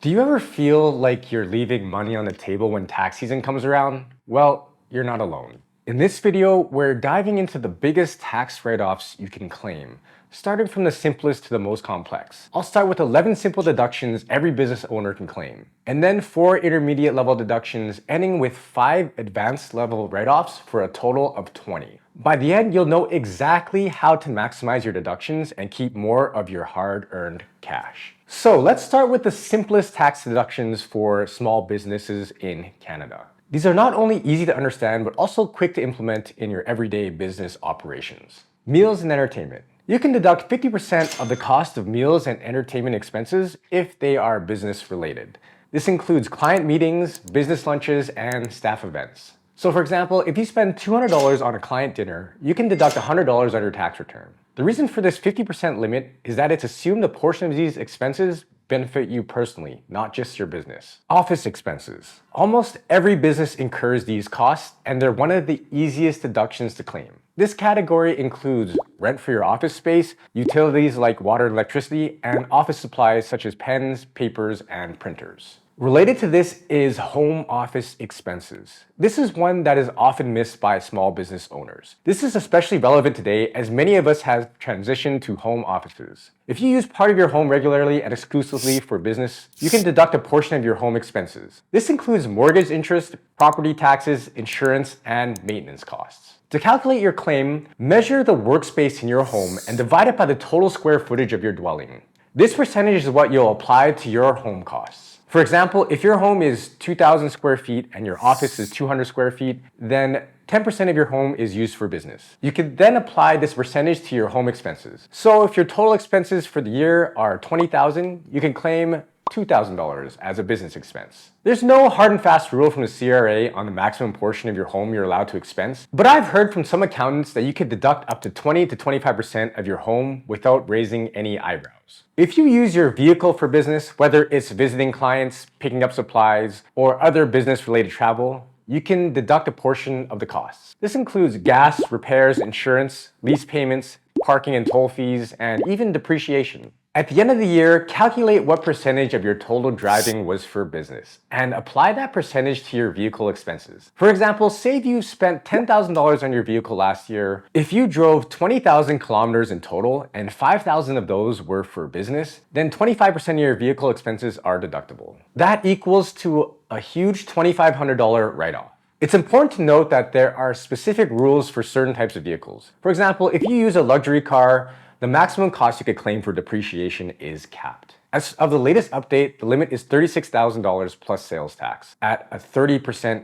Do you ever feel like you're leaving money on the table when tax season comes around? Well, you're not alone. In this video, we're diving into the biggest tax write-offs you can claim, starting from the simplest to the most complex. I'll start with 11 simple deductions every business owner can claim, and then 4 intermediate level deductions, ending with 5 advanced level write-offs for a total of 20. By the end, you'll know exactly how to maximize your deductions and keep more of your hard-earned cash. So let's start with the simplest tax deductions for small businesses in Canada. These are not only easy to understand, but also quick to implement in your everyday business operations. Meals and entertainment. You can deduct 50% of the cost of meals and entertainment expenses if they are business related. This includes client meetings, business lunches, and staff events. So for example, if you spend $200 on a client dinner, you can deduct $100 on your tax return. The reason for this 50% limit is that it's assumed a portion of these expenses benefit you personally, not just your business. Office expenses. Almost every business incurs these costs, and they're one of the easiest deductions to claim. This category includes rent for your office space, utilities like water and electricity, and office supplies such as pens, papers, and printers. Related to this is home office expenses. This is one that is often missed by small business owners. This is especially relevant today as many of us have transitioned to home offices. If you use part of your home regularly and exclusively for business, you can deduct a portion of your home expenses. This includes mortgage interest, property taxes, insurance, and maintenance costs. To calculate your claim, measure the workspace in your home and divide it by the total square footage of your dwelling. This percentage is what you'll apply to your home costs. For example, if your home is 2,000 square feet and your office is 200 square feet, then 10% of your home is used for business. You can then apply this percentage to your home expenses. So if your total expenses for the year are $20,000, you can claim $2,000 as a business expense. There's no hard and fast rule from the CRA on the maximum portion of your home you're allowed to expense, but I've heard from some accountants that you could deduct up to 20 to 25% of your home without raising any eyebrows. If you use your vehicle for business, whether it's visiting clients, picking up supplies, or other business-related travel, you can deduct a portion of the costs. This includes gas, repairs, insurance, lease payments, parking and toll fees, and even depreciation. At the end of the year, calculate what percentage of your total driving was for business and apply that percentage to your vehicle expenses. For example, say you spent $10,000 on your vehicle last year. If you drove 20,000 kilometers in total and 5,000 of those were for business, then 25% of your vehicle expenses are deductible. That equals to a huge $2,500 write-off. It's important to note that there are specific rules for certain types of vehicles. For example, if you use a luxury car, the maximum cost you could claim for depreciation is capped. As of the latest update, the limit is $36,000 plus sales tax at a 30%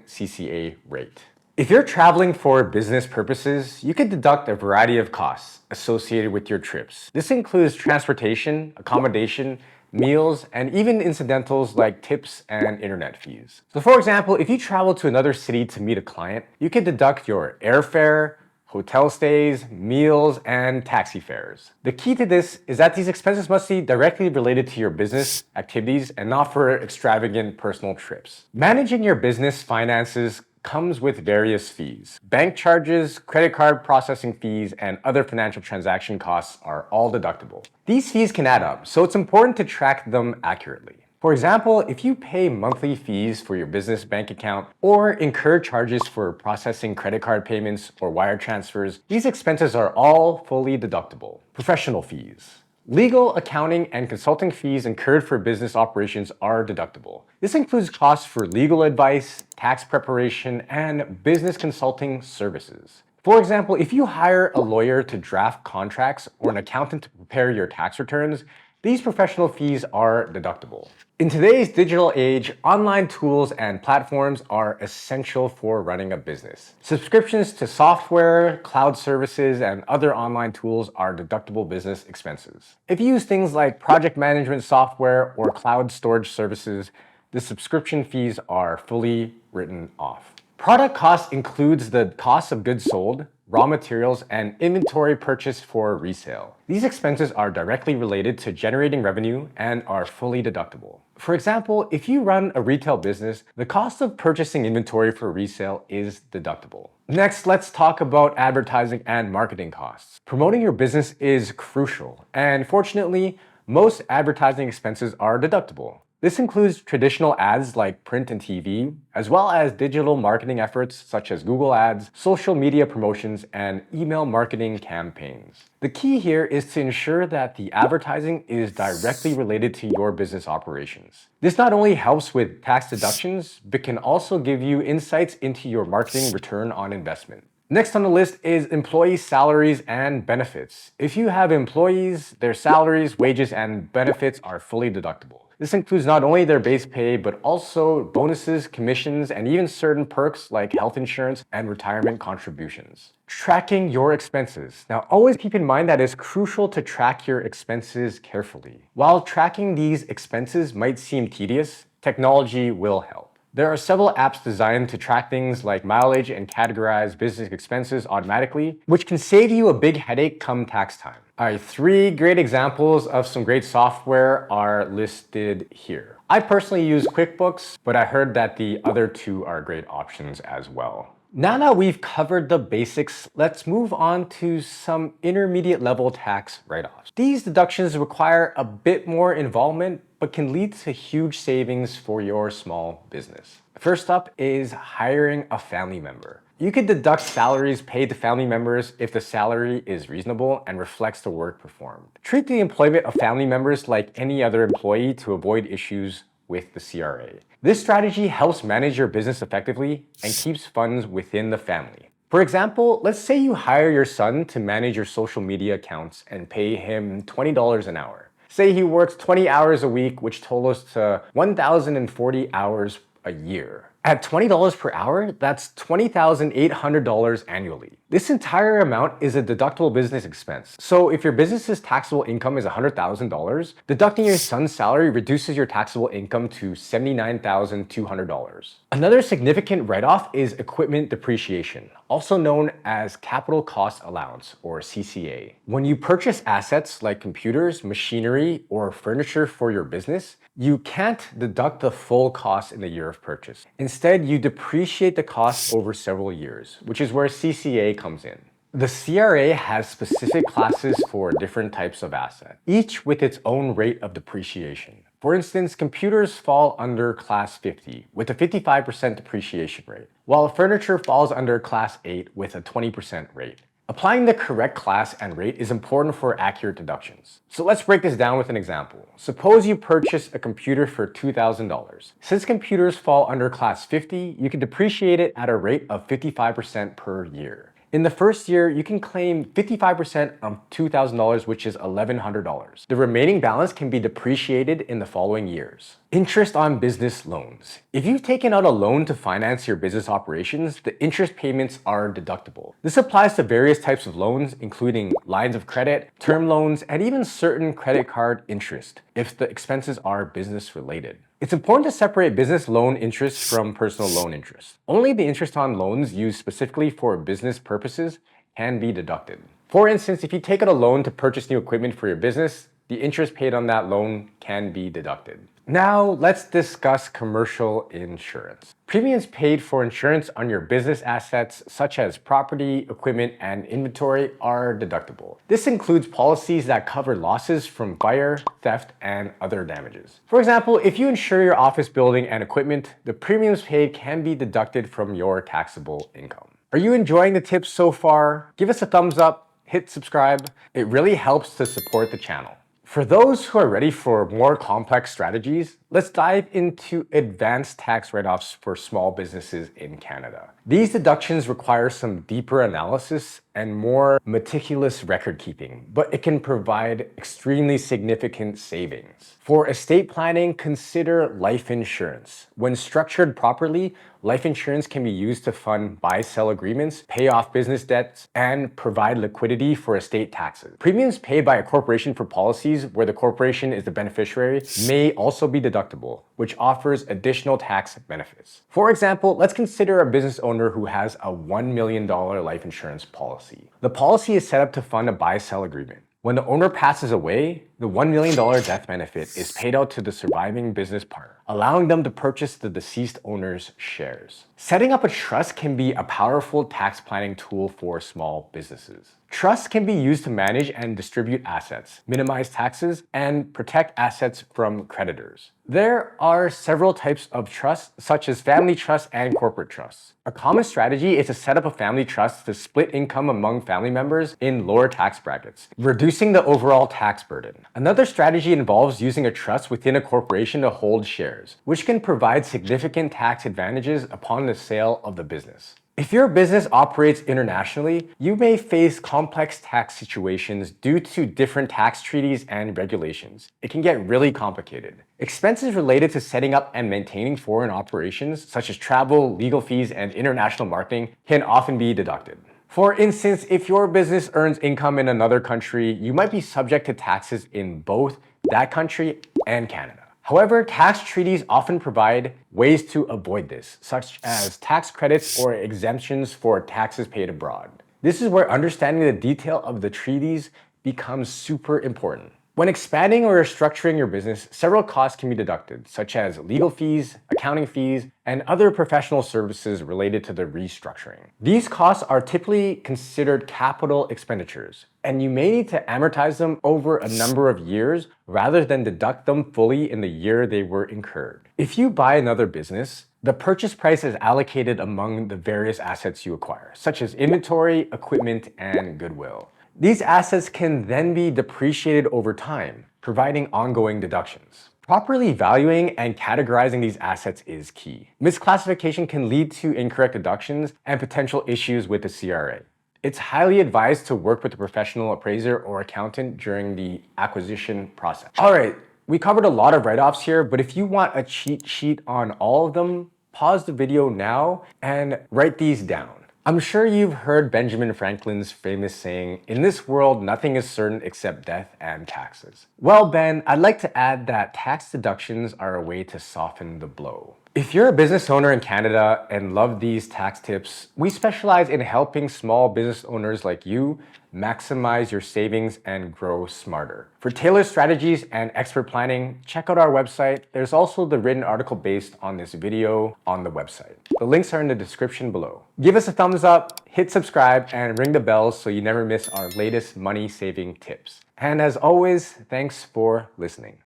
CCA rate. If you're traveling for business purposes, you can deduct a variety of costs associated with your trips. This includes transportation, accommodation, meals, and even incidentals like tips and internet fees. So for example, if you travel to another city to meet a client, you can deduct your airfare, hotel stays, meals, and taxi fares. The key to this is that these expenses must be directly related to your business activities and not for extravagant personal trips. Managing your business finances comes with various fees. Bank charges, credit card processing fees, and other financial transaction costs are all deductible. These fees can add up, so it's important to track them accurately. For example, if you pay monthly fees for your business bank account or incur charges for processing credit card payments or wire transfers, these expenses are all fully deductible. Professional fees. Legal, accounting, and consulting fees incurred for business operations are deductible. This includes costs for legal advice, tax preparation, and business consulting services. For example, if you hire a lawyer to draft contracts or an accountant to prepare your tax returns, these professional fees are deductible. In today's digital age, online tools and platforms are essential for running a business. Subscriptions to software, cloud services, and other online tools are deductible business expenses. If you use things like project management software or cloud storage services, the subscription fees are fully written off. Product cost includes the cost of goods sold, raw materials, and inventory purchased for resale. These expenses are directly related to generating revenue and are fully deductible. For example, if you run a retail business, the cost of purchasing inventory for resale is deductible. Next, let's talk about advertising and marketing costs. Promoting your business is crucial, and fortunately, most advertising expenses are deductible. This includes traditional ads like print and TV, as well as digital marketing efforts such as Google Ads, social media promotions, and email marketing campaigns. The key here is to ensure that the advertising is directly related to your business operations. This not only helps with tax deductions, but can also give you insights into your marketing return on investment. Next on the list is employee salaries and benefits. If you have employees, their salaries, wages, and benefits are fully deductible. This includes not only their base pay, but also bonuses, commissions, and even certain perks like health insurance and retirement contributions. Tracking your expenses. Now, always keep in mind that it's crucial to track your expenses carefully. While tracking these expenses might seem tedious, technology will help. There are several apps designed to track things like mileage and categorize business expenses automatically, which can save you a big headache come tax time. All right, 3 great examples of some great software are listed here. I personally use QuickBooks, but I heard that the other 2 are great options as well. Now that we've covered the basics, let's move on to some intermediate level tax write-offs. These deductions require a bit more involvement, but can lead to huge savings for your small business. First up is hiring a family member. You could deduct salaries paid to family members if the salary is reasonable and reflects the work performed. Treat the employment of family members like any other employee to avoid issues with the CRA. This strategy helps manage your business effectively and keeps funds within the family. For example, let's say you hire your son to manage your social media accounts and pay him $20 an hour. Say he works 20 hours a week, which totals to 1,040 hours a year. At $20 per hour, that's $20,800 annually. This entire amount is a deductible business expense. So if your business's taxable income is $100,000, deducting your son's salary reduces your taxable income to $79,200. Another significant write-off is equipment depreciation, also known as capital cost allowance, or CCA. When you purchase assets like computers, machinery, or furniture for your business, you can't deduct the full cost in the year of purchase. Instead, you depreciate the cost over several years, which is where CCA comes in. The CRA has specific classes for different types of asset, each with its own rate of depreciation. For instance, computers fall under Class 50 with a 55% depreciation rate, while furniture falls under Class 8 with a 20% rate. Applying the correct class and rate is important for accurate deductions. So let's break this down with an example. Suppose you purchase a computer for $2,000. Since computers fall under Class 50, you can depreciate it at a rate of 55% per year. In the first year, you can claim 55% of $2,000, which is $1,100. The remaining balance can be depreciated in the following years. Interest on business loans. If you've taken out a loan to finance your business operations, the interest payments are deductible. This applies to various types of loans, including lines of credit, term loans, and even certain credit card interest, if the expenses are business related. It's important to separate business loan interest from personal loan interest. Only the interest on loans used specifically for business purposes can be deducted. For instance, if you take out a loan to purchase new equipment for your business, the interest paid on that loan can be deducted. Now, let's discuss commercial insurance. Premiums paid for insurance on your business assets, such as property, equipment, and inventory, are deductible. This includes policies that cover losses from fire, theft, and other damages. For example, if you insure your office building and equipment, the premiums paid can be deducted from your taxable income. Are you enjoying the tips so far? Give us a thumbs up, hit subscribe. It really helps to support the channel. For those who are ready for more complex strategies, let's dive into advanced tax write-offs for small businesses in Canada. These deductions require some deeper analysis and more meticulous record keeping, but it can provide extremely significant savings. For estate planning, consider life insurance. When structured properly, life insurance can be used to fund buy-sell agreements, pay off business debts, and provide liquidity for estate taxes. Premiums paid by a corporation for policies where the corporation is the beneficiary may also be deductible, which offers additional tax benefits. For example, let's consider a business owner who has a $1 million life insurance policy. The policy is set up to fund a buy-sell agreement. When the owner passes away, The $1 million death benefit is paid out to the surviving business partner, allowing them to purchase the deceased owner's shares. Setting up a trust can be a powerful tax planning tool for small businesses. Trusts can be used to manage and distribute assets, minimize taxes, and protect assets from creditors. There are several types of trusts, such as family trusts and corporate trusts. A common strategy is to set up a family trust to split income among family members in lower tax brackets, reducing the overall tax burden. Another strategy involves using a trust within a corporation to hold shares, which can provide significant tax advantages upon the sale of the business. If your business operates internationally, you may face complex tax situations due to different tax treaties and regulations. It can get really complicated. Expenses related to setting up and maintaining foreign operations, such as travel, legal fees, and international marketing, can often be deducted. For instance, if your business earns income in another country, you might be subject to taxes in both that country and Canada. However, tax treaties often provide ways to avoid this, such as tax credits or exemptions for taxes paid abroad. This is where understanding the detail of the treaties becomes super important. When expanding or restructuring your business, several costs can be deducted, such as legal fees, accounting fees, and other professional services related to the restructuring. These costs are typically considered capital expenditures, and you may need to amortize them over a number of years rather than deduct them fully in the year they were incurred. If you buy another business, the purchase price is allocated among the various assets you acquire, such as inventory, equipment, and goodwill. These assets can then be depreciated over time, providing ongoing deductions. Properly valuing and categorizing these assets is key. Misclassification can lead to incorrect deductions and potential issues with the CRA. It's highly advised to work with a professional appraiser or accountant during the acquisition process. All right, we covered a lot of write-offs here, but if you want a cheat sheet on all of them, pause the video now and write these down. I'm sure you've heard Benjamin Franklin's famous saying, "In this world, nothing is certain except death and taxes." Well, Ben, I'd like to add that tax deductions are a way to soften the blow. If you're a business owner in Canada and love these tax tips, we specialize in helping small business owners like you maximize your savings and grow smarter. For tailored strategies and expert planning, check out our website. There's also the written article based on this video on the website. The links are in the description below. Give us a thumbs up, hit subscribe, and ring the bell so you never miss our latest money saving tips. And as always, thanks for listening.